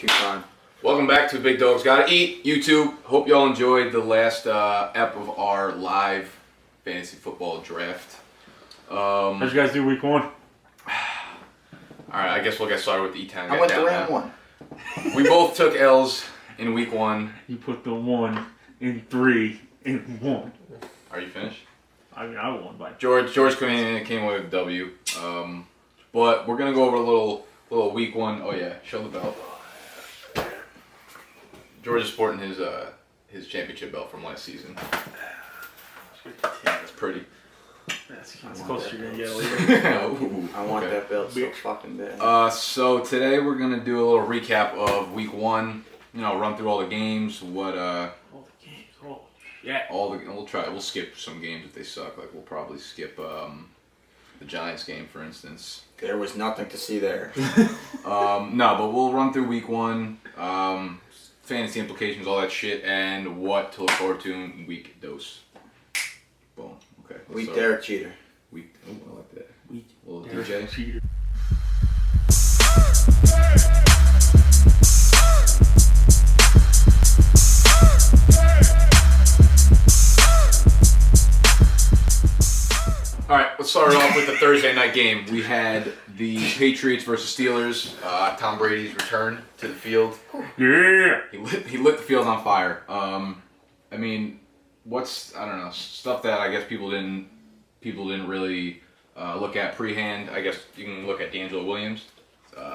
Two-time. Welcome back to Big Dogs Gotta Eat YouTube. Hope y'all enjoyed the last ep of our live fantasy football draft. How'd you guys do week one? Alright, I guess we'll get started with E10. I went 3-1. We both took L's in week one. You put the 1 in 3 in 1. Are you finished? I mean, I won by George came away with a W. But we're gonna go over a little week one. Oh yeah, show the belt. George is sporting his championship belt from last season. That's pretty. That's close to you're gonna get later. Ooh, I want okay. that belt so fucking bad. So today we're gonna do a little recap of week one. You know, run through all the games. What all the games. Oh shit. We'll skip some games if they suck. Like we'll probably skip the Giants game, for instance. There was nothing to see there. No, but we'll run through week one. Fantasy implications, all that shit, and what to look forward to in week dose. Boom. Okay. Week Derek Cheater. Week. Oh, I like that. Week. Little DJ. Cheater. All right, let's start it off with the Thursday night game. We had the Patriots versus Steelers. Tom Brady's return to the field. Yeah. He lit the field on fire. I mean, I don't know, stuff that I guess people didn't really look at pre-hand. I guess you can look at D'Angelo Williams.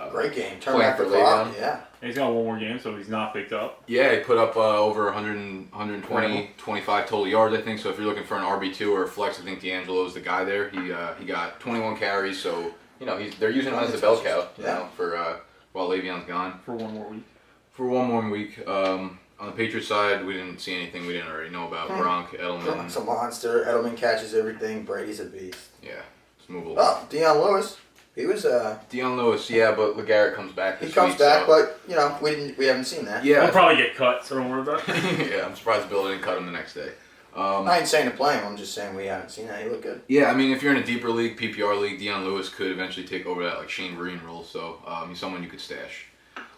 Great game. Turn back the clock. Yeah. He's got one more game, so he's not picked up. Yeah, he put up over 120, 25 total yards, I think. So if you're looking for an RB2 or a flex, I think D'Angelo's the guy there. He got 21 carries, so you know they're using him as a bell cow, you know, for while Le'Veon's gone. For one more week. For one more week. On the Patriots side, we didn't see anything we didn't already know about. Gronk, Edelman. Gronk's a monster. Edelman catches everything. Brady's a beast. Yeah, let's move along. Oh, Deion Lewis. He was Deion Lewis, yeah, but LeGarrette comes back this He comes week, back, so. but you know we haven't seen that. Yeah, He'll probably get cut, so don't worry about it. yeah, I'm surprised Bill didn't cut him the next day. I ain't saying to play him. I'm just saying we haven't seen that. He looked good. Yeah, I mean, if you're in a deeper league, PPR league, Deion Lewis could eventually take over that like Shane Vereen role. So he's someone you could stash.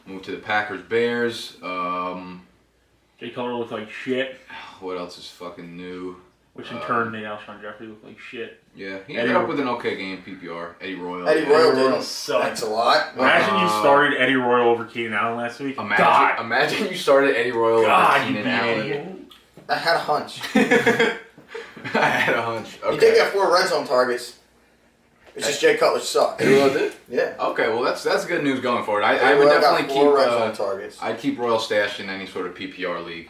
Move to the Packers Bears. Jay Cutler looked like shit, What else is fucking new? which in turn made Alshon Jeffrey look like shit. Yeah, he ended up with an okay game PPR. Eddie Royal. Eddie Royal Royal didn't. sucked. Thanks a lot. Imagine you started Eddie Royal over Keenan Allen last week. Imagine you started Eddie Royal God, over you Keenan be an Allen. idiot. I had a hunch. I had a hunch. Okay. He did get 4 red zone targets. It's just Jay Cutler sucked. Eddie Royal did? Yeah. Okay, well that's good news going forward. I Eddie would Royal got definitely 4 red keep. zone targets. I'd keep Royal stashed in any sort of PPR league,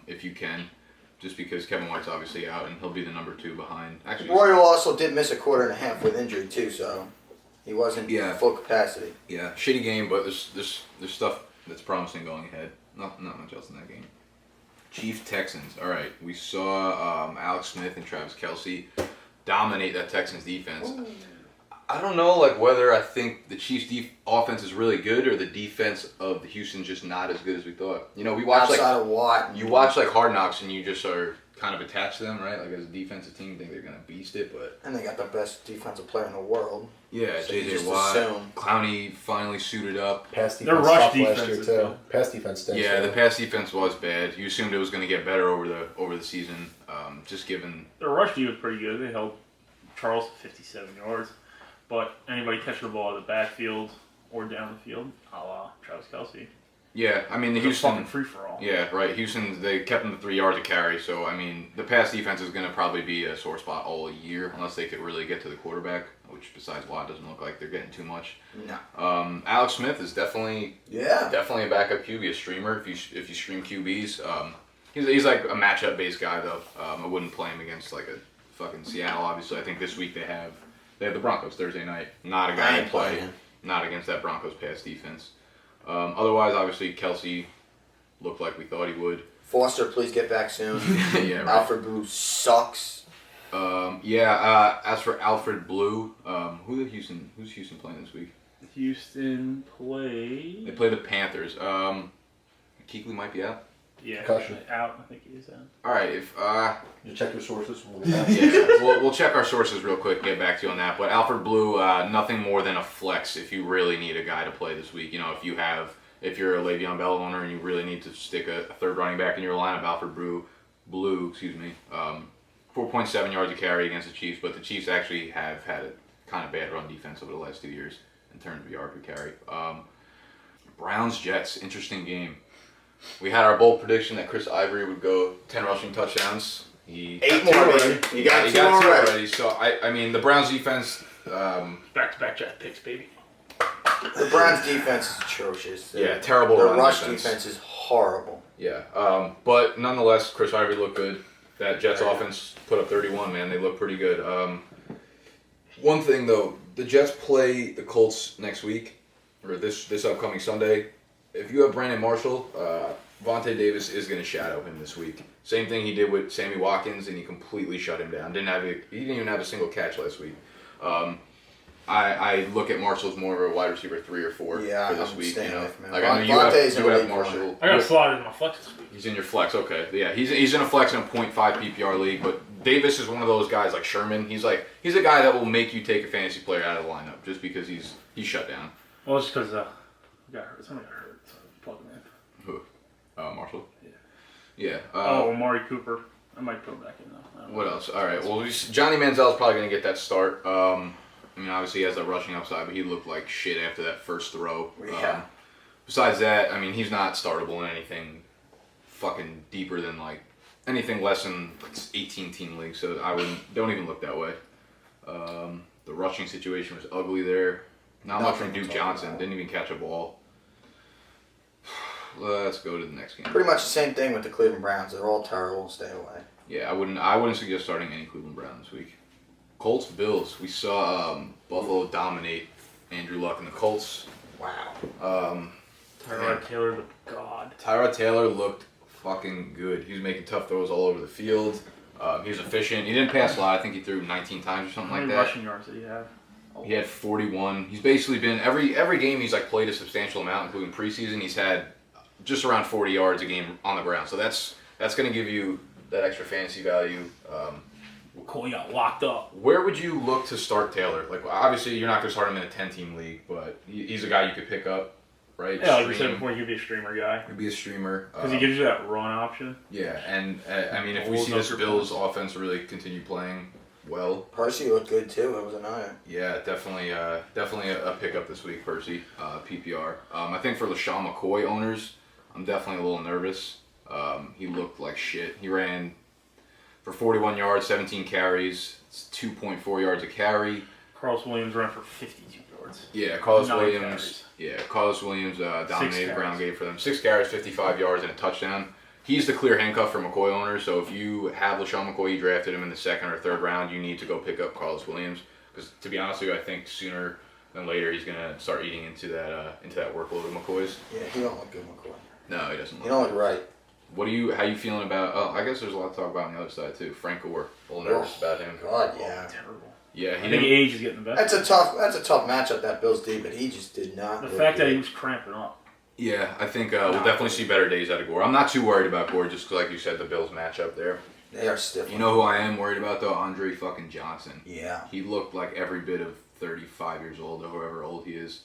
if you can, just because Kevin White's obviously out and he'll be the number 2 behind. Actually, Royal also did miss a quarter and a half with injury too, so he wasn't full capacity. yeah, shitty game, but there's stuff that's promising going ahead. Not much else in that game. Chiefs Texans. All right, we saw Alex Smith and Travis Kelce dominate that Texans defense. Ooh. I don't know, like whether I think the Chiefs' offense is really good or the defense of the Houston just not as good as we thought. You know, we watch outside of Watt. You watch like Hard Knocks and you just are kind of attached to them, right? Like as a defensive team, you think they're gonna beast it, but and they got the best defensive player in the world. yeah, so JJ just Watt, assume. Clowney finally suited up. Pass Their defense rush last defense year is too. good. Pass defense stinks. Yeah, the pass defense was bad. You assumed it was going to get better over the season, just given. Their rush D was pretty good. They held Charles to 57 yards. But anybody catching the ball out of the backfield or down the field, a la Travis Kelce. Yeah, I mean the It's a Houston fucking free for all. Yeah, right. Houston, they kept them to 3 yards of carry, so I mean the pass defense is going to probably be a sore spot all year unless they could really get to the quarterback, which besides Watt doesn't look like they're getting too much. No. Alex Smith is definitely Yeah. a backup QB, a streamer if you stream QBs. He's like a matchup based guy though. I wouldn't play him against like a fucking Seattle. Obviously, I think this week they have the Broncos Thursday night. Not a guy to play. Not against that Broncos pass defense. Otherwise, obviously, Kelce looked like we thought he would. Foster, please get back soon. Yeah, right. Alfred Blue sucks. As for Alfred Blue, who's Houston playing this week? Houston play. They play the Panthers. Kuechly might be out. Yeah, Concussion. out. I think he is out. All right, if You check your sources. we'll check our sources real quick and get back to you on that. But Alfred Blue, nothing more than a flex if you really need a guy to play this week. You know, if you have if you're a Le'Veon Bell owner and you really need to stick a third running back in your lineup, Alfred Blue, 4.7 yards a carry against the Chiefs, but the Chiefs actually have had a kind of bad run defense over the last 2 years in terms of yard per carry. Browns-Jets, interesting game. We had our bold prediction that Chris Ivory would go 10 rushing touchdowns. He 8 more already. He got two already. So, I mean, the Browns defense... back-to-back draft picks, baby. The Browns defense is atrocious. Terrible Their run rush defense is horrible. Yeah, but nonetheless, Chris Ivory looked good. That Jets offense put up 31, man. They look pretty good. One thing, though, the Jets play the Colts next week, or this upcoming Sunday. If you have Brandon Marshall, Vontae Davis is going to shadow him this week. Same thing he did with Sammy Watkins, and he completely shut him down. He didn't even have a single catch last week. I look at Marshall as more of a wide receiver 3 or 4 for this week. You know, like I know you have Marshall. I got slotted in my flex this week. He's in your flex, okay. Yeah, he's in a flex in a 0.5 PPR league, but Davis is one of those guys like Sherman. He's a guy that will make you take a fantasy player out of the lineup just because he's shut down. Well, it's because somebody got hurt, so plug him in. Who? Marshall? Yeah. Yeah. Amari Cooper. I might put him back in though. What else? All right. Well, Johnny Manziel's probably going to get that start. I mean, obviously he has that rushing upside, but he looked like shit after that first throw. Yeah. Besides that, I mean, he's not startable in anything fucking deeper than like anything less than 18-team league. So don't even look that way. The rushing situation was ugly there. Not much from Duke Johnson. Didn't even catch a ball. Let's go to the next game. Pretty much the same thing with the Cleveland Browns. They're all terrible. Stay away. Yeah, I wouldn't suggest starting any Cleveland Browns this week. Colts Bills. We saw Buffalo dominate Andrew Luck and the Colts. Wow. Tyrod Taylor, the god. Tyrod Taylor looked fucking good. He was making tough throws all over the field. He was efficient. He didn't pass a lot. I think he threw 19 times or something like that. How many rushing yards did he have? He had 41. He's basically been every game he's like played a substantial amount, including preseason. He's had just around 40 yards a game on the ground. So that's going to give you that extra fantasy value. McCoy got locked up. Where would you look to start Taylor? Like, obviously, you're not going to start him in a 10-team league, but he's a guy you could pick up, right? Yeah, like you said before, he could be a streamer guy. He'd be a streamer. Because he gives you that run option. Yeah, and I mean, if we see this Bills offense really continue playing well. Percy looked good, too. It was an iron. Yeah, definitely a pickup this week, Percy, PPR. I think for LaShawn McCoy owners, I'm definitely a little nervous. He looked like shit. He ran for 41 yards, 17 carries. It's 2.4 yards a carry. Carlos Williams ran for 52 yards. Yeah, Carlos 9 Williams. carries. Yeah, Carlos Williams dominated the ground game for them. 6 carries, 55 yards, and a touchdown. He's the clear handcuff for McCoy owners. So if you have LaShawn McCoy, you drafted him in the 2nd or 3rd round, you need to go pick up Carlos Williams. Because to be honest with you, I think sooner than later he's gonna start eating into that workload of McCoy's. Yeah, he don't look good, McCoy. No, he doesn't. He don't look right. How you feeling about? Oh, I guess there's a lot to talk about on the other side too. Frank Gore, a little nervous about him. God, yeah. Terrible. Yeah, I think age is getting the best. That's a tough matchup, that Bills D, but he just did not. The fact that he was cramping up. Yeah, I think we'll definitely see better days out of Gore. I'm not too worried about Gore, just 'cause, like you said, the Bills matchup there. They are stiff. You know who I am worried about though? Andre fucking Johnson. Yeah. He looked like every bit of 35 years old or however old he is.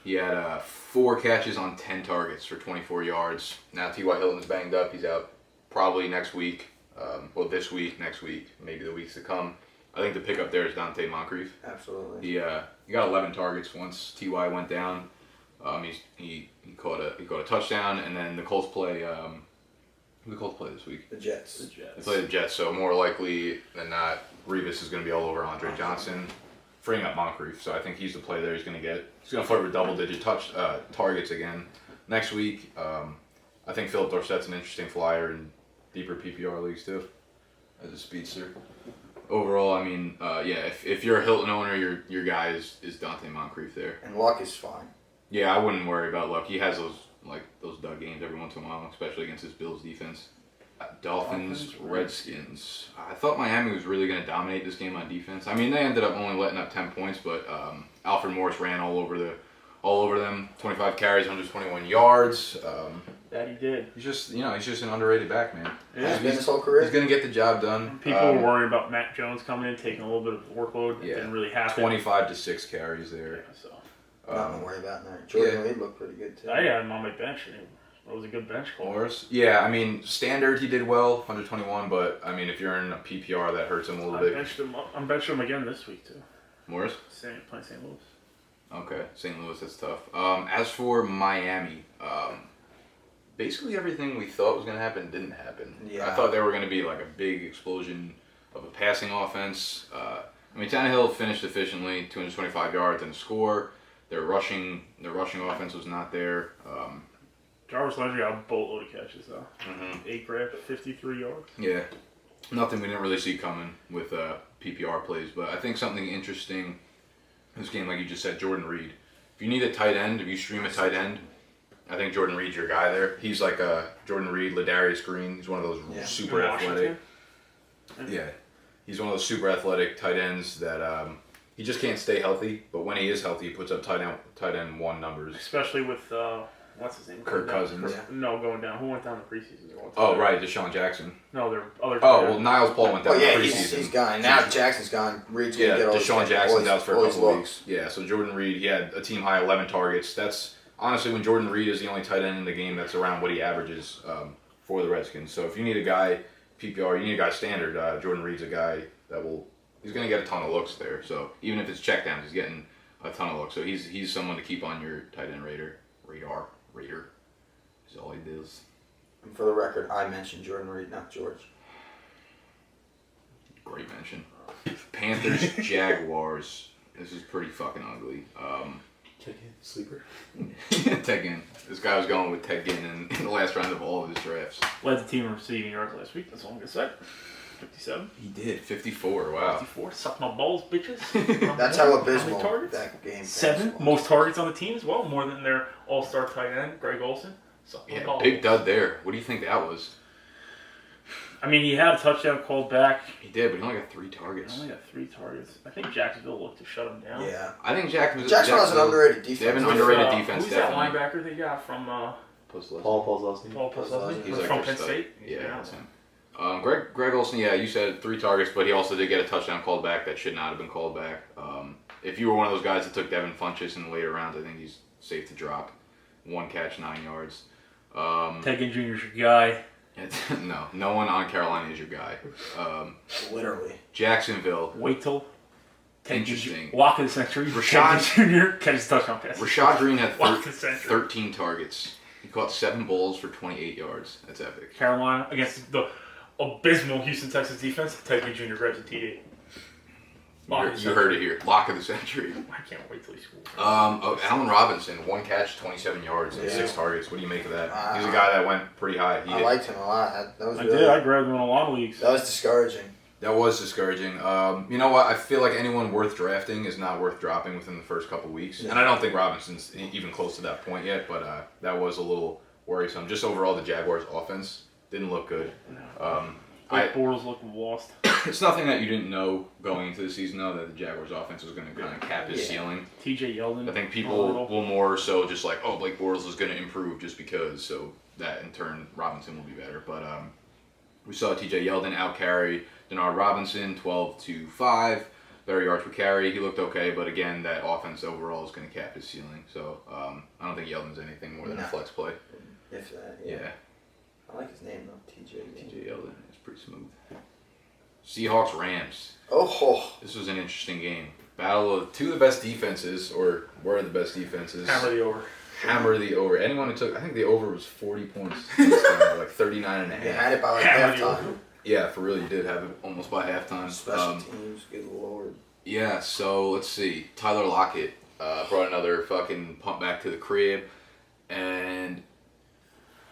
He had 4 catches on 10 targets for 24 yards. Now T.Y. Hilton's banged up. He's out probably next week. This week, next week, maybe the weeks to come. I think the pickup there is Dante Moncrief. Absolutely. He got 11 targets once T.Y. went down. He caught a touchdown, and then the Colts play. Who the Colts play this week? The Jets. They play the Jets, so more likely than not, Revis is going to be all over Andre Johnson, freeing up Moncrief. So I think he's the play there. He's going to flirt with double-digit targets again next week. I think Philip Dorsett's an interesting flyer in deeper PPR leagues too, as a speedster. Overall, I mean, if you're a Hilton owner, your guy is Dante Moncrief there. And Luck is fine. Yeah, I wouldn't worry about Luck. He has those dud games every once in a while, especially against his Bills defense. Dolphins, Redskins. I thought Miami was really going to dominate this game on defense. I mean, they ended up only letting up 10 points, but Alfred Morris ran all over them. 25 carries, 121 yards. That he did. He's just an underrated back, man. He's been his whole career. He's going to get the job done. People were worried about Matt Jones coming in, taking a little bit of the workload. It didn't really happen. 25 to 6 carries there. Yeah, so. Nothing to worry about there. Jordan Reed looked pretty good too. I had him on my bench. It was a good bench call. Morris? Yeah, I mean, standard he did well, 121, but I mean, if you're in a PPR, that hurts him a little bit. I'm benching him again this week too. Morris? Playing St. Louis. Okay, St. Louis, that's tough. As for Miami, basically everything we thought was going to happen didn't happen. Yeah. I thought they were going to be like a big explosion of a passing offense. I mean, Tannehill finished efficiently, 225 yards and a score. Their rushing offense was not there. Jarvis Landry got a boatload of catches though. Mm-hmm. 8 grabs, 53 yards. Yeah, nothing we didn't really see coming with PPR plays, but I think something interesting in this game, like you just said, Jordan Reed. If you need a tight end, if you stream a tight end, I think Jordan Reed's your guy there. He's like a Jordan Reed, Ladarius Green. He's one of those super athletic. Yeah, he's one of those super athletic tight ends that he just can't stay healthy. But when he is healthy, he puts up tight end 1 numbers. Especially with what's his name? Kirk Cousins. No, going down. Who went down the preseason? Oh right, Deshaun Jackson. No, they're other. Oh well, Niles Paul went down the preseason. He's gone. Now Jackson's gone. Reed's gonna get all Deshaun Jackson's out for a couple looks. weeks. Yeah, so Jordan Reed, he had a team high 11 targets. That's honestly when Jordan Reed is the only tight end in the game that's around what he averages for the Redskins. So if you need a guy PPR, you need a guy standard. Jordan Reed's a guy that he's going to get a ton of looks there. So even if it's checkdowns, he's getting a ton of looks. So he's someone to keep on your tight end radar. Is all he does. And for the record, I mentioned Jordan Reed, not George. Great mention. Panthers, Jaguars. This is pretty fucking ugly. Ted Ginn, sleeper. Ted Ginn. This guy was going with Ted Ginn in the last round of all of his drafts. Led the team in receiving yards last week. That's all I'm gonna say. 57. He did. 54. Wow. 54. Suck my balls, bitches. That's how abysmal many targets? that game. 7. Most targets on the team as well. More than their all-star tight end, Greg Olsen. Suck my Yeah, balls. big dud there. What do you think that was? I mean, he had a touchdown called back. He did, but he only got 3 He targets. only got 3 targets. I think Jacksonville looked to shut him down. Yeah. I think Jackson has an underrated defense. They have an With, underrated defense, who's definitely. that linebacker they got from Paul Posluszny. Paul Posluszny? He's From like Penn their State? stud. Yeah, that's him. Greg Olsen, yeah, you said 3 targets, but he also did get a touchdown called back that should not have been called back. If you were one of those guys that took Devin Funchess in the later rounds, I think he's safe to drop. 1 catch, 9 yards. Ted Ginn Jr. is your guy. No one on Carolina is your guy. Literally. Jacksonville. Wait till Interesting. Walk of the century. Rashad Jr. catches touchdown pass. Rashad Green had Walk of the century. 13 targets. He caught 7 balls for 28 yards. That's epic. Carolina against the abysmal Houston Texans defense. Ted Ginn Jr. grabs a TD. You heard it here. Lock of the century. I can't wait till he scores. Allen Robinson, 1 catch, 27 yards, and 6 targets. What do you make of that? He's a guy that went pretty high. I liked him a lot. That was I really, did. I grabbed him in a lot of leagues. That was discouraging. That was discouraging. You know what? I feel like anyone worth drafting is not worth dropping within the first couple weeks. Yeah. And I don't think Robinson's even close to that point yet, but that was a little worrisome. Just overall, the Jaguars' offense didn't look good. Bortles looking lost. It's nothing that you didn't know going into the season, though, that the Jaguars' offense was going to kind of cap his ceiling. TJ Yeldon. I think people will more so just like, oh, Blake Bortles is going to improve just because, so that in turn Robinson will be better. But we saw TJ Yeldon out-carry Denard Robinson 12-5, better yards per carry. He looked okay, but again, that offense overall is going to cap his ceiling. So I don't think Yeldon's anything more than a flex play. If that, yeah. I like his name though, TJ Yeldon. It's pretty smooth. Seahawks Rams. Oh. This was an interesting game. Battle of 2 of the best defenses, or were the best defenses. Hammer the over. Anyone who took, I think the over was 40 points. Like 39 and a half. You had it by like halftime. Yeah, for real, you did have it almost by halftime. Special teams, good lord. Yeah, so let's see. Tyler Lockett brought another fucking pump back to the crib, and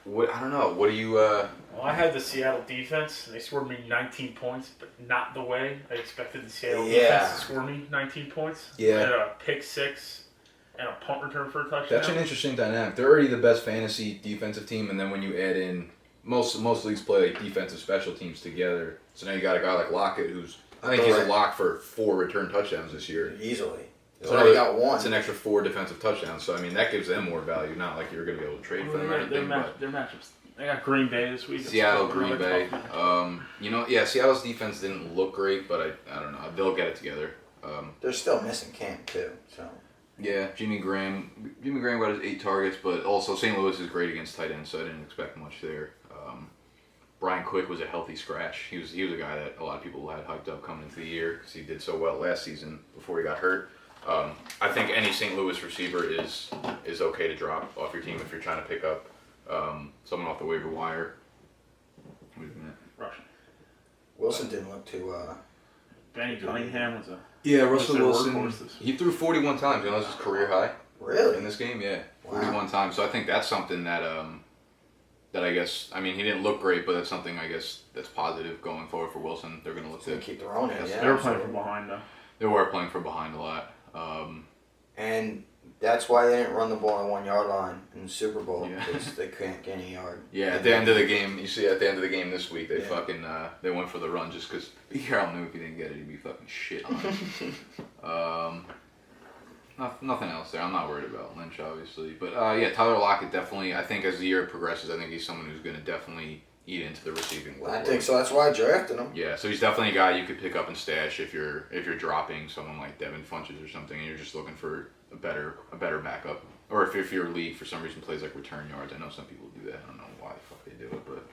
I don't know. What do you? Well, I had the Seattle defense, and they scored me 19 points, but not the way I expected the Seattle defense to score me 19 points. Yeah. I had a pick 6 and a punt return for a touchdown. That's an interesting dynamic. They're already the best fantasy defensive team, and then when you add in most leagues play like defensive special teams together, so now you got a guy like Lockett who's I think he's a lock for 4 return touchdowns this year. Easily. He's already got 1. It's an extra 4 defensive touchdowns, so I mean that gives them more value. Not like you're going to be able to trade for them or anything. Their matchups. They got Green Bay this week. Seattle, Green Bay. Seattle's defense didn't look great, but I don't know. They'll get it together. They're still missing Cam too, so. Yeah, Jimmy Graham got his 8 targets, but also St. Louis is great against tight ends, so I didn't expect much there. Brian Quick was a healthy scratch. He was a guy that a lot of people had hyped up coming into the year because he did so well last season before he got hurt. I think any St. Louis receiver is okay to drop off your team if you're trying to pick up someone off the waiver wire. Wait a minute. Rushing. Wilson didn't look too. Benny Cunningham was a. Yeah, Russell their Wilson. workhorses. He threw 41 times. You know, that's his career high Really? in this game. Yeah, Wow. 41 times. So I think that's something that that I guess. I mean, he didn't look great, but that's something I guess that's positive going forward for Wilson. They're going to look So to keep throwing it. Yeah. They were playing from behind though. They were playing from behind a lot. And that's why they didn't run the ball on the 1 yard line in the Super Bowl Yeah. because they couldn't get any yard. Yeah, at the end of the game, you see at the end of the game this week, they Yeah. fucking they went for the run just because Pete Carroll knew if he didn't get it, he'd be fucking shit on it. Nothing else there. I'm not worried about Lynch, obviously, but yeah, Tyler Lockett definitely. I think as the year progresses, I think he's someone who's going to definitely eat into the receiving workload. I think so. That's why I drafted him. Yeah, so he's definitely a guy you could pick up and stash if you're dropping someone like Devin Funches or something, and you're just looking for a better backup, or if your league for some reason plays like return yards. I know some people do that. I don't know why the fuck they do it, but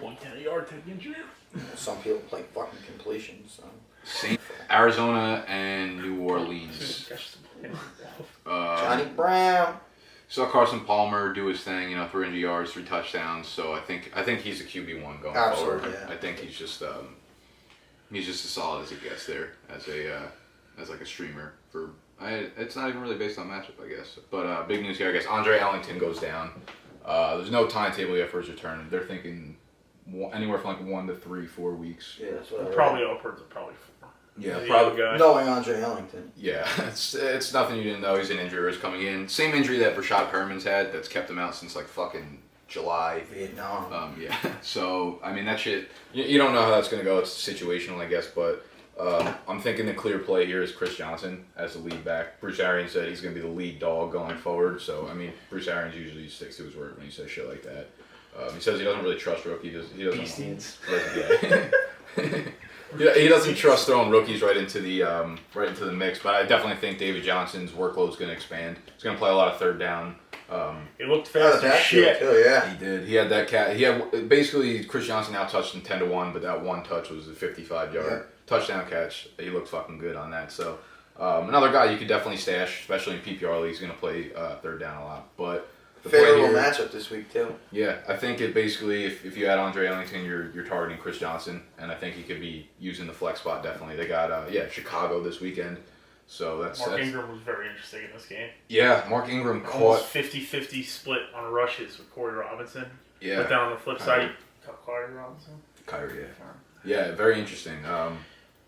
110 yard take engineer. Some people play fucking completions. So. Arizona and New Orleans. Johnny Brown. Saw Carson Palmer do his thing, 300 yards, 3 touchdowns. So I think he's a QB1 going Absolutely, forward. yeah. I think he's just as solid as it gets there as like a streamer for. It's not even really based on matchup, I guess. But big news here, I guess. Andre Ellington goes down. There's no timetable yet for his return. They're thinking anywhere from like 1 to 3, 4 weeks. Yeah, that's what I read. Probably upwards of probably 4. Yeah, The probably. other guy. Knowing Andre Ellington. Yeah, it's nothing you didn't know. He's an injury risk coming in. Same injury that Rashad Perriman's had that's kept him out since like fucking July. Vietnam. Yeah. So I mean that shit. You don't know how that's gonna go. It's situational, I guess. But I'm thinking the clear play here is Chris Johnson as the lead back. Bruce Arians said he's gonna be the lead dog going forward. So I mean, Bruce Arians usually sticks to his word when he says shit like that. He says he doesn't really trust rookies. He doesn't. Yeah, he doesn't trust throwing rookies right into the mix. But I definitely think David Johnson's workload is going to expand. He's going to play a lot of third down. He looked fast as shit. Too, yeah. He did. He had that cat. He had basically Chris Johnson now touched him 10-1, but that one touch was a 55-yard touchdown catch. He looked fucking good on that. So another guy you could definitely stash, especially in PPR leagues. He's going to play third down a lot, but. Favorable matchup this week too. Yeah, I think it basically if you add Andre Ellington, you're targeting Chris Johnson, and I think he could be using the flex spot definitely. They got Chicago this weekend, so that's Mark Ingram was very interesting in this game. Yeah, Mark Ingram caught almost 50-50 split on rushes with Corey Robinson. Yeah, but then on the flip side, he caught Corey Robinson. Kyrie, yeah, very interesting.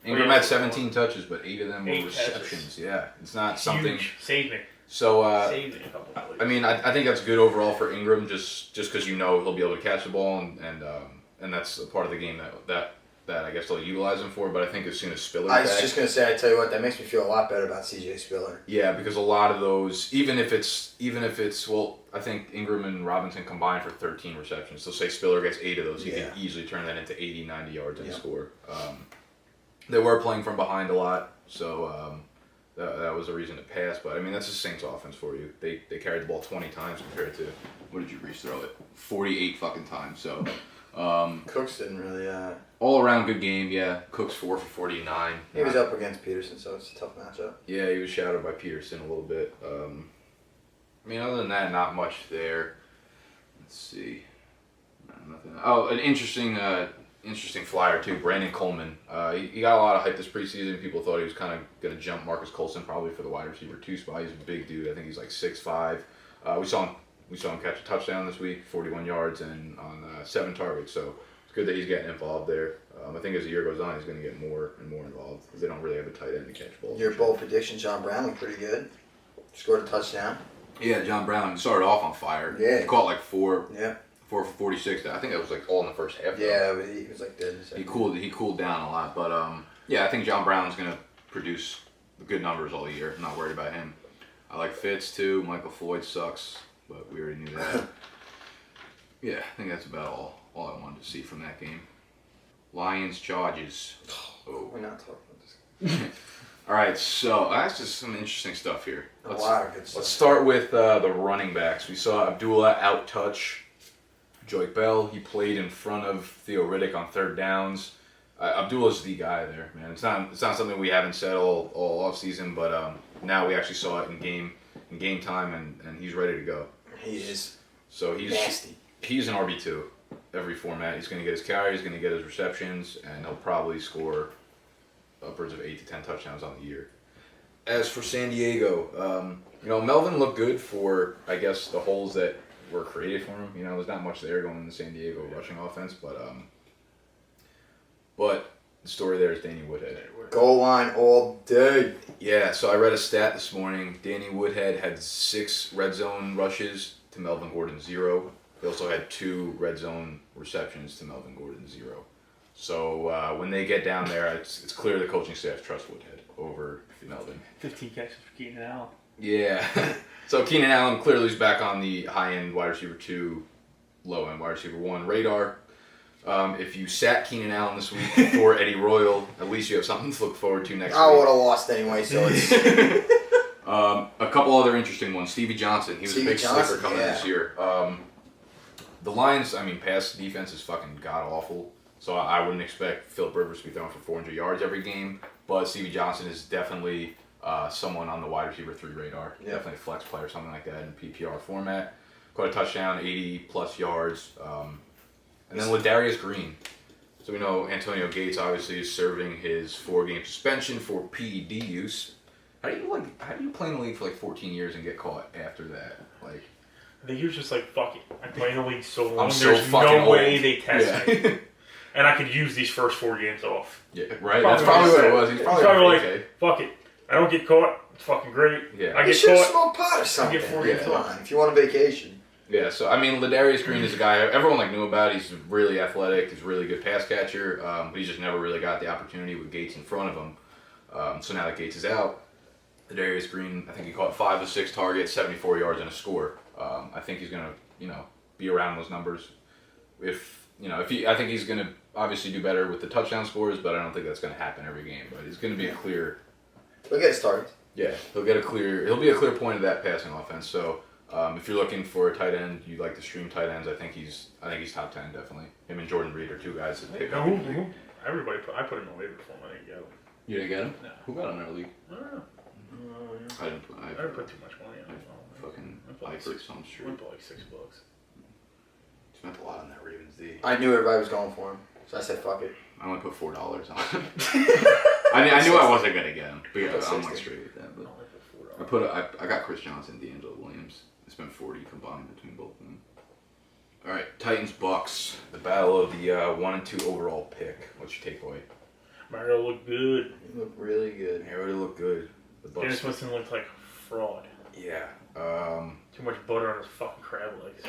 Ingram had 17 touches, but 8 of them were receptions. Catches. Yeah, it's not something. Saved me. So, Saved me a couple plays. I mean, I think that's good overall for Ingram, just because he'll be able to catch the ball, and that's a part of the game that I guess they'll utilize him for. But I think as soon as Spiller's I was back, just gonna say, I tell you what, that makes me feel a lot better about CJ Spiller. yeah, because a lot of those, even if it's well, I think Ingram and Robinson combined for 13 receptions. So say Spiller gets 8 of those, he can easily turn that into 80, 90 yards and score. They were playing from behind a lot, so. That was a reason to pass, but I mean that's the Saints offense for you. They carried the ball 20 times compared to what did you Reese throw it 48 fucking times. So Cooks didn't really. all around good game. Yeah, Cooks 4 for 49. He was up against Peterson, so it's a tough matchup. Yeah, he was shadowed by Peterson a little bit. I mean, other than that, not much there. Let's see, nothing. Oh, an interesting flyer too, Brandon Coleman. He got a lot of hype this preseason. People thought he was kind of going to jump Marcus Colson probably for the wide receiver 2 spot. He's a big dude. I think he's like 6'5". We saw him catch a touchdown this week, 41 yards and on 7 targets. So it's good that he's getting involved there. I think as the year goes on, he's going to get more and more involved because they don't really have a tight end to catch balls. Your bold prediction, John Brown, looked pretty good. Scored a touchdown. Yeah, John Brown started off on fire. Yeah. He caught like 4 Yeah. 4 for 46. I think that was like all in the first half. Yeah, but he was like dead. He cooled down a lot, but yeah, I think John Brown's gonna produce good numbers all year. I'm not worried about him. I like Fitz too. Michael Floyd sucks, but we already knew that. Yeah, I think that's about all I wanted to see from that game. Lions Chargers. We're not talking about this. All right, so that's just some interesting stuff here. A lot of good stuff. Let's start with the running backs. We saw Abdullah out-touch Joyke Bell. He played in front of Theo Riddick on third downs. Abdullah's the guy there, man. It's not something we haven't said all off season, but now we actually saw it in game time, and he's ready to go. He is. So he's nasty. He's an RB2 every format. He's going to get his carries, he's going to get his receptions, and he'll probably score upwards of 8 to 10 touchdowns on the year. As for San Diego, Melvin looked good for, I guess, the holes that were created for him. There's not much there going in the San Diego rushing offense, but the story there is Danny Woodhead. Goal line all day. Yeah, so I read a stat this morning. Danny Woodhead had 6 red zone rushes to Melvin Gordon 0. He also had 2 red zone receptions to Melvin Gordon 0. So when they get down there, it's clear the coaching staff trusts Woodhead over Melvin. 15 catches for Keenan Allen. Yeah. So Keenan Allen clearly is back on the high-end wide receiver 2, low-end wide receiver 1 radar. If you sat Keenan Allen this week for Eddie Royal, at least you have something to look forward to next week. I would have lost anyway, so it's... A couple other interesting ones. Stevie Johnson. He was a big sleeper coming in this year. The Lions, pass defense is fucking god-awful. So I wouldn't expect Philip Rivers to be throwing for 400 yards every game. But Stevie Johnson is definitely someone on the wide receiver 3 radar. Yeah. Definitely a flex player, something like that in PPR format. Caught a touchdown, 80-plus yards. And then Ladarius Green. So we know Antonio Gates obviously is serving his 4-game suspension for PED use. How do you play in the league for 14 years and get caught after that? I think he was just like, fuck it. I play in the league so long, I'm there's so no old. way they test me. And I could use these first 4 games off. Yeah, right. That's probably what it was. He's probably like, fuck it. I don't get caught. It's fucking great. Yeah. I you get should have caught. smoked pot or something. I get 4 games off. If you want a vacation. Yeah, so Ladarius Green is a guy everyone knew about. He's really athletic. He's a really good pass catcher, but he just never really got the opportunity with Gates in front of him. So now that Gates is out, Ladarius Green, I think he caught 5 of 6 targets, 74 yards and a score. I think he's gonna, be around those numbers. I think he's gonna obviously do better with the touchdown scores, but I don't think that's gonna happen every game. But he's gonna be a clear. He'll get his targets. Yeah, he'll be a clear point of that passing offense. So. If you're looking for a tight end, you like to stream tight ends. I think he's top 10 definitely. Him and Jordan Reed are 2 guys that pick up. I put him in the waiver form. I didn't get him. You didn't get him? No. Who got him in our league? I don't know. I didn't put too much money on him. Fucking like $6. I'm sure. Went for like $6. Spent a lot on that Ravens D. I knew everybody was going for him, so I said fuck it. I only put $4 on him. I knew I wasn't gonna get him, but yeah, I'm straight with that. But I got Chris Johnson, D'Angelo Williams. I spent 40 combined between both of them. All right, Titans Bucks, the battle of the 1 and 2 overall pick. What's your takeaway? Mario looked good. He looked really good. He already looked good. The Bucks. Dennis Winston looked like a fraud. Yeah. Too much butter on his fucking crab legs.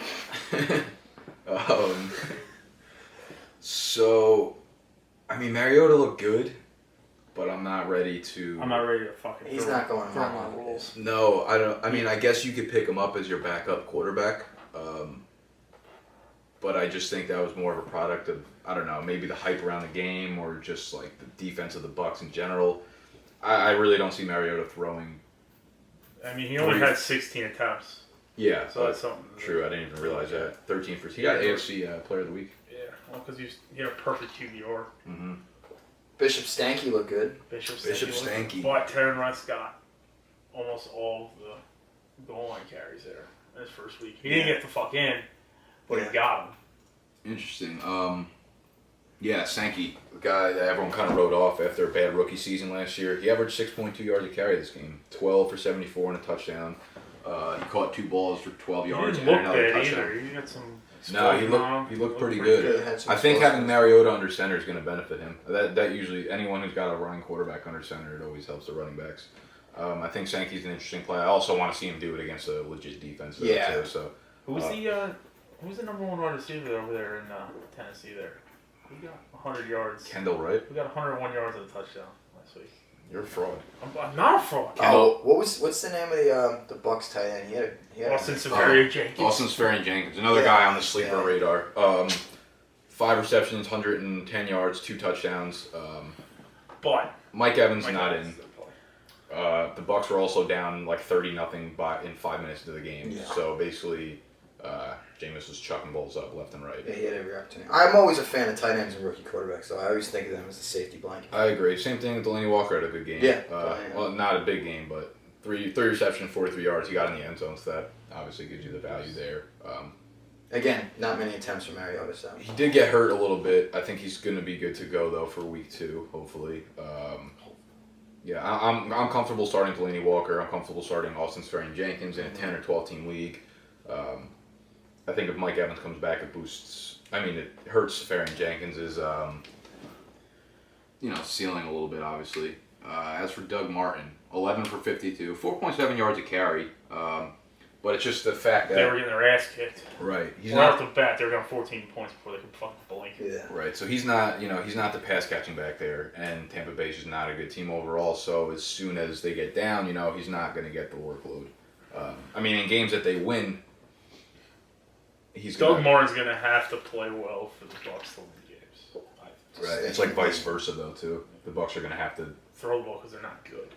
So, Mariota looked good, but I'm not ready to. I'm not ready to fucking. He's not going on rules. No, I don't. I guess you could pick him up as your backup quarterback, but I just think that was more of a product of maybe the hype around the game or just the defense of the Bucks in general. I really don't see Mariota throwing. He only had 16 attempts. Yeah, so that's something. True, I didn't even realize that. 13 for he got AFC Player of the Week. Yeah, well, because he had a perfect QBR. Mm-hmm. Bishop Stanky looked good. Bishop Stanky. But Terran West got almost all of the goal line carries there in his first week. He didn't get the fuck in, but he got him. Interesting. Sankey, the guy that everyone kind of wrote off after a bad rookie season last year. He averaged 6.2 yards a carry this game, 12 for 74 and a touchdown. He caught 2 balls for 12 yards. He didn't look bad either. He got some. No, he looked pretty good. I think having Mariota under center is going to benefit him. That usually anyone who's got a running quarterback under center, it always helps the running backs. I think Sankey's an interesting play. I also want to see him do it against a legit defense. Too, so who's the number 1 wide receiver over there in Tennessee? There, he got 100 yards. Kendall Wright. We got 101 yards of a touchdown last week. You're a fraud. I'm not a fraud. Oh, what's the name of the Bucks tight end? He had Austin Seferian-Jenkins. Austin Seferian-Jenkins, another guy on the sleeper radar. 5 receptions, 110 yards, 2 touchdowns. But Mike Evans not in. The Bucks were also down like 30-0 in 5 minutes into the game. Yeah. So basically, Jameis was chucking balls up left and right. Yeah, he had every opportunity. I'm always a fan of tight ends and rookie quarterbacks, so I always think of them as a safety blanket. I agree. Same thing with Delaney Walker had a good game. Yeah. Well, not a big game, but three reception, 43 yards. He got in the end zone, so that obviously gives you the value there. Again, not many attempts from Mariota, so. He did get hurt a little bit. I think he's going to be good to go, though, for week 2, hopefully. Yeah, I'm comfortable starting Delaney Walker. I'm comfortable starting Austin Sferrin-Jenkins in a 10 or 12-team league. I think if Mike Evans comes back, it boosts. I mean, it hurts Sferrin-Jenkins' ceiling a little bit, obviously. As for Doug Martin, 11 for 52, 4.7 yards a carry. But it's just the fact that they were getting their ass kicked. Right. He's right off the bat, they were down 14 points before they could fucking blink. Yeah. Right. So he's not the pass catching back there, and Tampa Bay's just not a good team overall. So as soon as they get down, he's not going to get the workload. I mean, in games that they win, Doug Martin's going to have to play well for the Bucs to win games. Right. It's like vice versa though too. The Bucs are going to have to throw the ball because they're not good.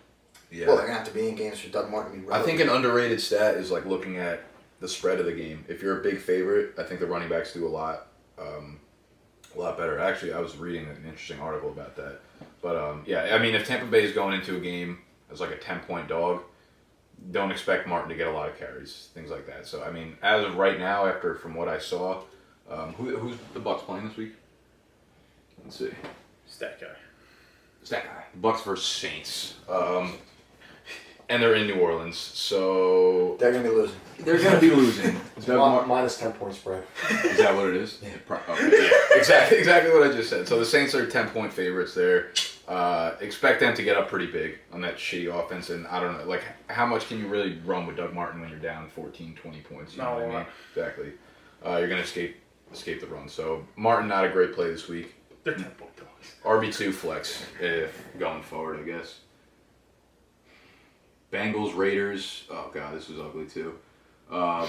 Yeah. Well, they're going to have to be in games for Doug Martin to be relevant. I think an underrated stat is like looking at the spread of the game. If you're a big favorite, I think the running backs do a lot better. Actually, I was reading an interesting article about that. But yeah, I mean, if Tampa Bay is going into a game as like a 10-point dog, don't expect Martin to get a lot of carries, things like that. So I mean, as of right now, from what I saw, who's the Bucs playing this week? Let's see. Stat guy. The Bucs versus Saints. And they're in New Orleans, so they're going to be losing. They're going to be losing. Minus 10-point spread. Is that what it is? Yeah. Okay, yeah. Exactly what I just said. So the Saints are 10-point favorites there. Expect them to get up pretty big on that shitty offense, and I don't know, like, how much can you really run with Doug Martin when you're down 14, 20 points? You know what I mean? Exactly. You're going to escape the run. So Martin, not a great play this week. They're 10-point dogs. RB2 flex, if going forward, I guess. Bengals, Raiders. Oh, God, this was ugly, too. What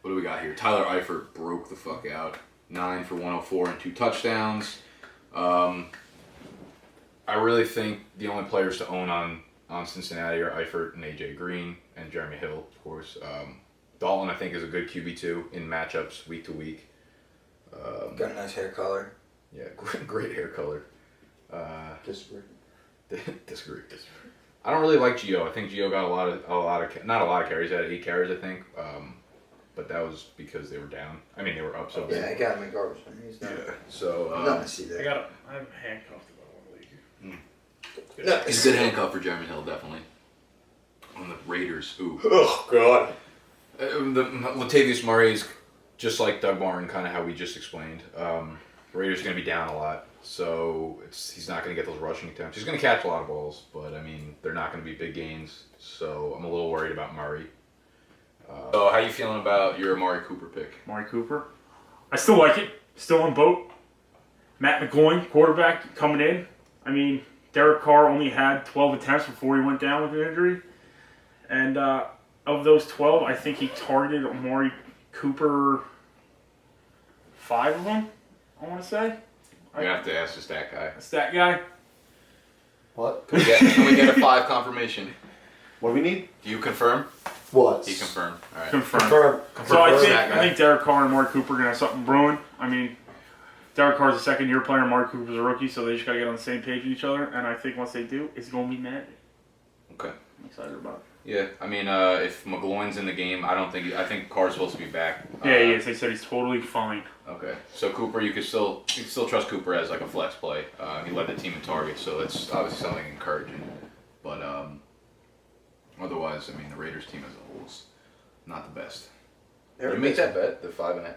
do we got here? Tyler Eifert broke the fuck out. 9 for 104 and 2 touchdowns. I really think the only players to own on Cincinnati are Eifert and AJ Green and Jeremy Hill, of course. Dalton, I think, is a good QB2 in matchups week to week. Got a nice hair color. Yeah, great hair color. Disagree. Disagree. I don't really like Gio. I think Gio got not a lot of carries. He had 8 carries, I think. But that was because they were down. I mean, they were up. So yeah, I got him in garbage. He's not. Yeah. So nothing to see there. I'm handcuffed in one league. No, he's a good handcuff for Jeremy Hill, definitely. On the Raiders, ooh. Oh God. Latavius Murray is just like Doug Martin, kind of how we just explained. Raiders are going to be down a lot, so he's not going to get those rushing attempts. He's going to catch a lot of balls, but I mean, they're not going to be big gains. So I'm a little worried about Murray. So how you feeling about your Amari Cooper pick? Amari Cooper. I still like it. Still on boat. Matt McGloin, quarterback, coming in. I mean, Derek Carr only had 12 attempts before he went down with an injury. And of those 12, I think he targeted Amari Cooper 5 of them, I want to say. You have to ask the stat guy. A stat guy? What? Can we get a 5 confirmation? What do we need? Do you confirm? What? He confirmed. All right. Confirm. So I Stat guy. think Derek Carr and Amari Cooper are going to have something brewing. I mean, Derek Carr's a second-year player, Amari Cooper's a rookie, so they just got to get on the same page with each other. And I think once they do, it's going to be magic. Okay. I'm excited about it. Yeah, I mean, if McGloin's in the game, I think Carr's supposed to be back. Yeah, he is. They said he's totally fine. Okay, so Cooper, you can still trust Cooper as like a flex play. He led the team in targets, so that's obviously something encouraging. But otherwise, I mean, the Raiders team as a whole is not the best. Did you make that bet? The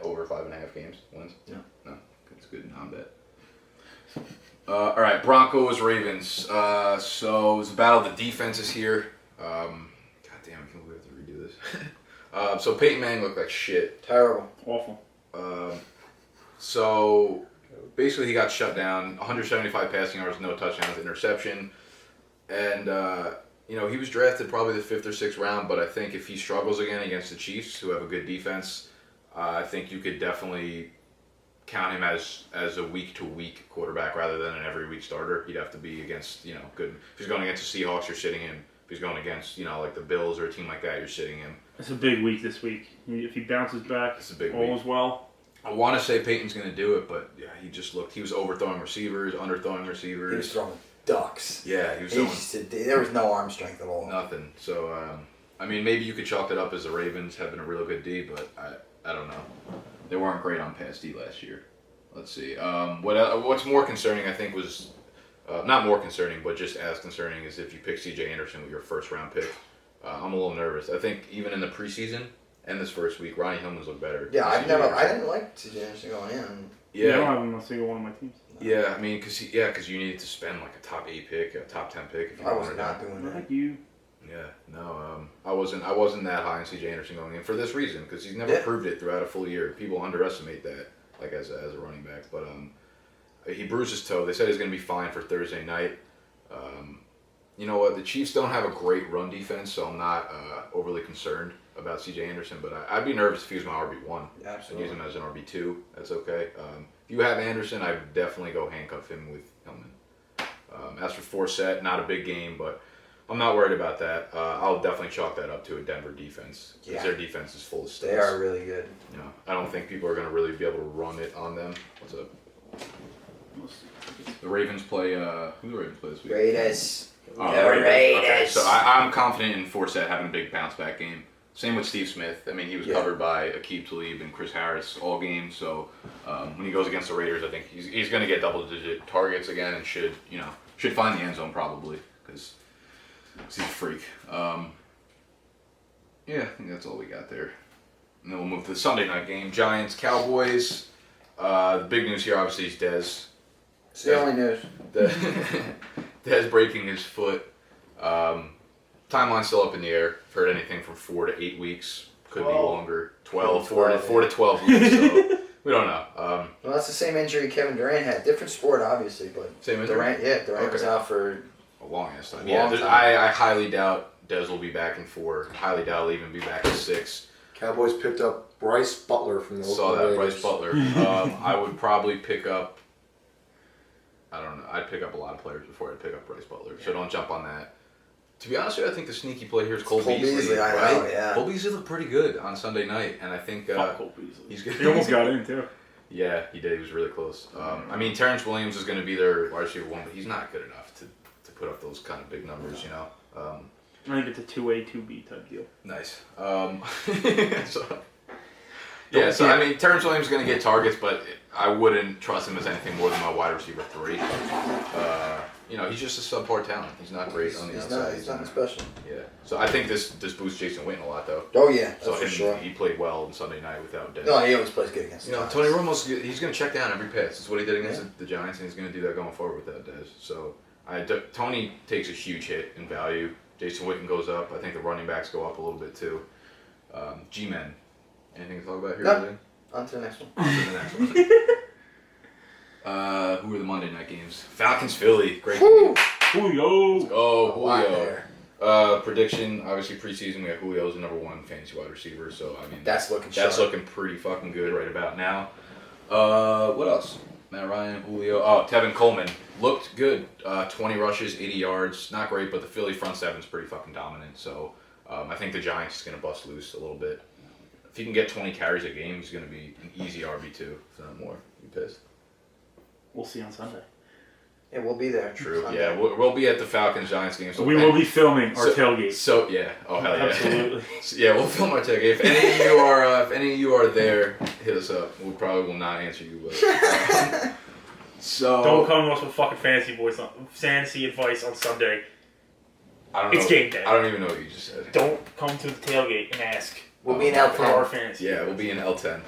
over 5.5 games wins? No. It's a good non-bet. All right, Broncos, Ravens. So it's a battle of the defenses here. God damn, I can't believe we have to redo this. So Peyton Manning looked like shit. Terrible. Awful. So basically he got shut down. 175 passing yards, no touchdowns, interception. And, he was drafted probably the 5th or 6th round, but I think if he struggles again against the Chiefs, who have a good defense, I think you could definitely count him as a week-to-week quarterback rather than an every-week starter. He'd have to be against, good. If he's going against the Seahawks, you're sitting him. If he's going against, like the Bills or a team like that, you're sitting him. It's a big week this week. If he bounces back, it's a big all week. is well. I want to say Peyton's going to do it, but yeah, he was overthrowing receivers, underthrowing receivers. He was throwing ducks. Yeah, he was there was no arm strength at all. Nothing. So, maybe you could chalk that up as the Ravens having a real good D, but I don't know. They weren't great on pass D last year. Let's see. What's more concerning, I think, was not more concerning, but just as concerning is if you pick C.J. Anderson with your first-round pick. I'm a little nervous. I think even in the preseason and this first week, Ronnie Hillman's looked better. Yeah, I didn't like C.J. Anderson going in. Yeah, I don't have him on a single one of my teams. Yeah, because you needed to spend like a top 8 pick, a top 10 pick. If you I was not doing that. Like you. Yeah, no, I wasn't that high on C.J. Anderson going in for this reason because he's never proved it throughout a full year. People underestimate that, like as a running back. But he bruised his toe. They said he's going to be fine for Thursday night. You know what? The Chiefs don't have a great run defense, so I'm not overly concerned about C.J. Anderson. But I'd be nervous if he was my RB1. Absolutely. I'd use him as an RB2. That's okay. If you have Anderson, I'd definitely go handcuff him with Hillman. As for Forsett, not a big game, but I'm not worried about that. I'll definitely chalk that up to a Denver defense because their defense is full of studs. They are really good. I don't think people are going to really be able to run it on them. What's up? The Ravens play. Who do the Ravens play this week? Raiders. Oh, the Raiders. Okay, so I'm confident in Forsett having a big bounce back game. Same with Steve Smith. He was covered by Aqib Talib and Chris Harris all game. So when he goes against the Raiders, I think he's going to get double-digit targets again and should find the end zone probably because he's a freak. I think that's all we got there. And then we'll move to the Sunday night game. Giants, Cowboys. The big news here obviously is Dez. It's the only news. Dez breaking his foot. Timeline's still up in the air. I've heard anything from 4 to 8 weeks. Could be longer. 4 to 12 weeks. So we don't know. Well, that's the same injury Kevin Durant had. Different sport, obviously, but same injury. Durant was out for a long ass time. Long time. I highly doubt Dez will be back in 4. Highly doubt he'll even be back in 6. Cowboys picked up Bryce Butler from the Saw Oakland that, Raiders. Bryce Butler. I would probably pick up. I don't know. I'd pick up a lot of players before I'd pick up Bryce Butler. So don't jump on that. To be honest with you, I think the sneaky play here is Cole Beasley. I right? know, yeah. Cole Beasley looked pretty good on Sunday night, and I think Cole Beasley. he's good. He almost got in too. Yeah, he did. He was really close. Terrence Williams is going to be their wide receiver 1, but he's not good enough to put up those kind of big numbers, I think it's a 2A, 2B type deal. Nice. Terrence Williams is going to get targets, but I wouldn't trust him as anything more than my wide receiver 3. He's just a subpar talent. He's not great on the outside. He's not special. Yeah. So I think this boosts Jason Witten a lot, though. Oh, yeah. So for sure. he played well on Sunday night without Dez. No, he always plays good against the Giants. Tony Romo's he's going to check down every pass. That's what he did against the Giants, and he's going to do that going forward without Dez. So Tony takes a huge hit in value. Jason Witten goes up. I think the running backs go up a little bit too. G-Men. Anything to talk about here? No. Really? On to the next one. On to the next one. Who are the Monday night games? Falcons, Philly. Great game. Julio. Oh, Wow, Julio. there. Prediction, obviously preseason, we have Julio as the number 1 fantasy wide receiver. So, that's looking that's sharp. looking pretty fucking good right about now. What else? Matt Ryan, Julio. Oh, Tevin Coleman. Looked good. 20 rushes, 80 yards. Not great, but the Philly front seven's pretty fucking dominant. So, I think the Giants is going to bust loose a little bit. If he can get 20 carries a game, he's going to be an easy RB2, if not more. You pissed? We'll see on Sunday. Yeah, we'll be there. True. Sunday. Yeah, we'll be at the Falcons-Giants game. So We will be filming our tailgate. So yeah. Oh hell yeah. Absolutely. Yeah, we'll film our tailgate. If any of you are there, hit us up. We probably will not answer you, but so Don't come to us with fucking fantasy advice on Sunday. I don't know. It's game day. I don't even know what you just said. Don't come to the tailgate and ask. We'll be in for our L10. fantasy. Yeah, we'll be in L10.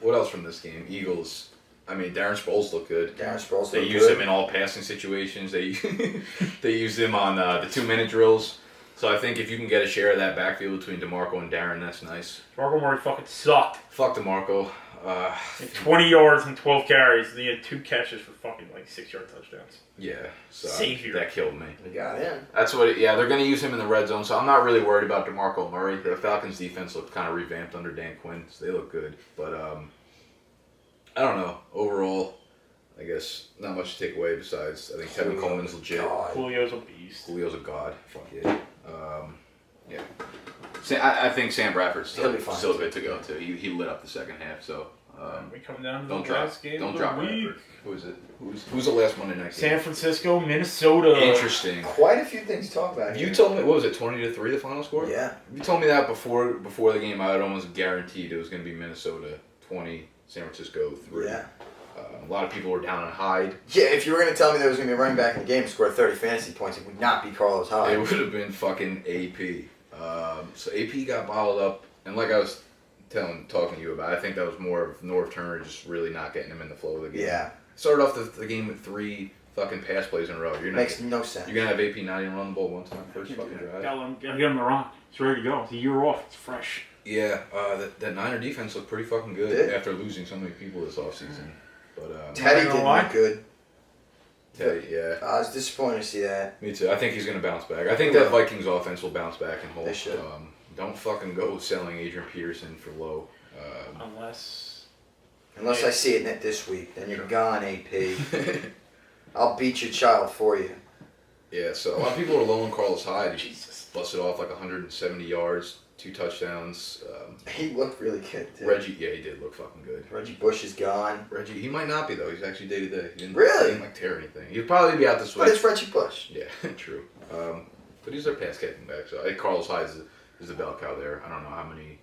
What else from this game? Eagles. Darren Sproles looked good. Darren Sproles They looked use good. him in all passing situations. They use him on the 2-minute drills. So I think if you can get a share of that backfield between DeMarco and Darren, that's nice. Marco Murray fucking sucked. Fuck DeMarco. 20 yards and 12 carries. And he had 2 catches for fucking 6-yard touchdowns. Yeah, so Savior. that killed me. We got in. That's what. They're going to use him in the red zone, so I'm not really worried about DeMarco Murray. The Falcons' defense looked kind of revamped under Dan Quinn, so they look good. But I don't know. Overall, I guess not much to take away besides I think Tevin Coleman's legit. God. Julio's a beast. Julio's a god. Fuck yeah. Yeah. I think Sam Bradford's He'll be fine. still good to go too. He lit up the second half. So We come down to don't the drop. last game Don't of the drop week. Bradford. Who is it? Who's the last Monday night game? San Francisco, Minnesota. Interesting. Quite a few things to talk about You here. told me what was it? 20-3 the final score. Yeah. If you told me that before the game, I would almost guaranteed it was going to be Minnesota 20, San Francisco 3. Yeah. A lot of people were down on Hyde. Yeah, if you were going to tell me there was going to be a running back in the game and score 30 fantasy points, it would not be Carlos Hyde. It would have been fucking AP. So AP got bottled up, and like I was talking to you about, I think that was more of Norv Turner just really not getting him in the flow of the game. Yeah. Started off the game with 3 fucking pass plays in a row. Makes no sense. You're gonna have AP not even run the ball once on the first fucking drive. Gotta get him the rock. He's ready to go. It's a year off. It's fresh. Yeah, that Niner defense looked pretty fucking good Did. after losing so many people this offseason. But Teddy You know didn't why? look good. Teddy, yeah. I was disappointed to see that. Me too. I think he's gonna bounce back. I think He that will. Vikings offense will bounce back and hold. They should. Don't fucking go selling Adrian Peterson for low. Unless I see it this week, then you're gone, AP. I'll beat your child for you. Yeah, so a lot of people are low on Carlos Hyde. He Jesus. busted off like 170 yards, 2 touchdowns. He looked really good, too. Reggie, yeah, he did look fucking good. Reggie Bush is gone. Reggie, he might not be though. He's actually day to day. He Really? didn't like tear anything. He'll probably be out this But week. it's Reggie Bush. Yeah, true. But he's their pass catching back. So I think Carlos Hyde is the bell cow there. I don't know how many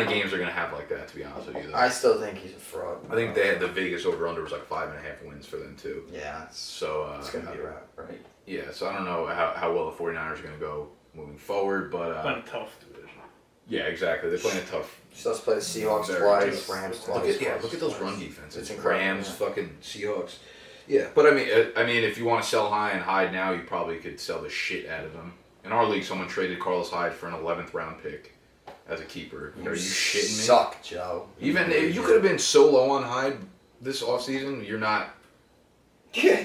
games they're gonna have like that. To be honest with you, though. I still think he's a fraud. I think they had the Vegas over under was like 5.5 wins for them too. Yeah, So it's going to be right. yeah. So I don't know how well the 49ers are gonna go moving forward, but Playing a tough division. yeah, exactly. They're playing a tough. Still has to play the Seahawks Very twice, tough. Rams Look twice. at those run defenses. It's incredible, Rams, yeah. fucking Seahawks. Yeah, but I mean, if you want to sell high and Hyde now, you probably could sell the shit out of them. In our league, someone traded Carlos Hyde for an 11th round pick as a keeper. Are you shitting me? Suck, Joe. Even if you could have been so low on Hyde this offseason, you're not Yeah,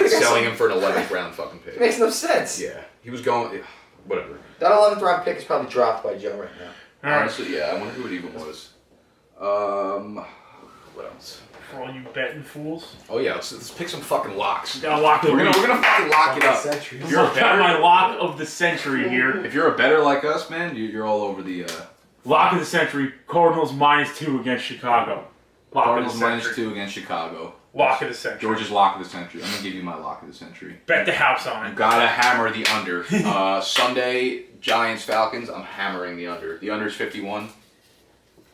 selling him for an 11th round fucking it pick. makes no sense. Yeah, he was going. Yeah, whatever. That 11th round pick is probably dropped by Joe right now. All right. Honestly, yeah. I wonder who it even was. What else? For all you betting fools. Oh yeah, let's pick some fucking locks. Gotta lock the We're week. gonna fucking lock it up. Century. You're a Got better- my lock of the century here. If you're a better like us, man, you're all over the Lock of the century. Cardinals -2 against Chicago. Lock Cardinals of the century. -2 against Chicago. Lock of the century. George's lock of the century. I'm gonna give you my lock of the century. Bet the house on You it. gotta hammer the under. Sunday, Giants Falcons. I'm hammering the under. The under is 51.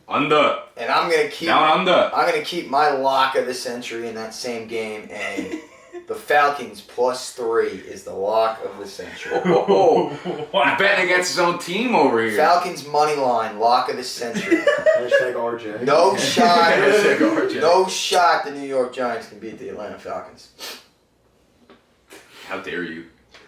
Under. And I'm gonna keep. Down under. I'm gonna keep my lock of the century in that same game, and the Falcons +3 is the lock of the century. Oh, he's betting against his own team over here. Falcons money line, lock of the century. Hashtag RJ. No shot. Hashtag RJ. No shot. The New York Giants can beat the Atlanta Falcons. How dare you?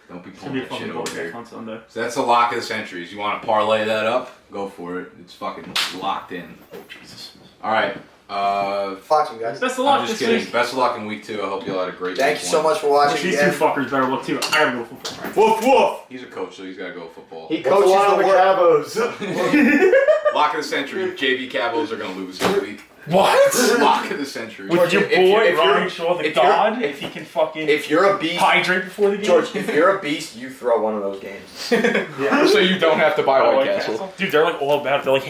Don't be It's gonna be pulling a that fun shit ball over game here. on Sunday. So that's the lock of the centuries. You want to parlay that up? Go for it. It's fucking locked in. Oh Jesus. All right. Watching, guys. That's the I'm lock just this kidding. week. Best of luck in week 2. I hope you all had a great Thank week you so 1. much for watching. Wish these two again. fuckers better look too. I gotta go football. Woof woof. He's a coach, so he's got to go football. He What's the line on coaches the the work. Cavos? Lock of the century. JV Cavos are going to lose this week. What? Lock of the century. With your George, if boy you're- Ryan Shaw, the if you're- god, if he can fucking If you're a beast, hydrate before the game. George, if you're a beast, you throw one of those games. Yeah. So you don't have to buy Oh, White White Castle. Dude, they're like all about it. They're like,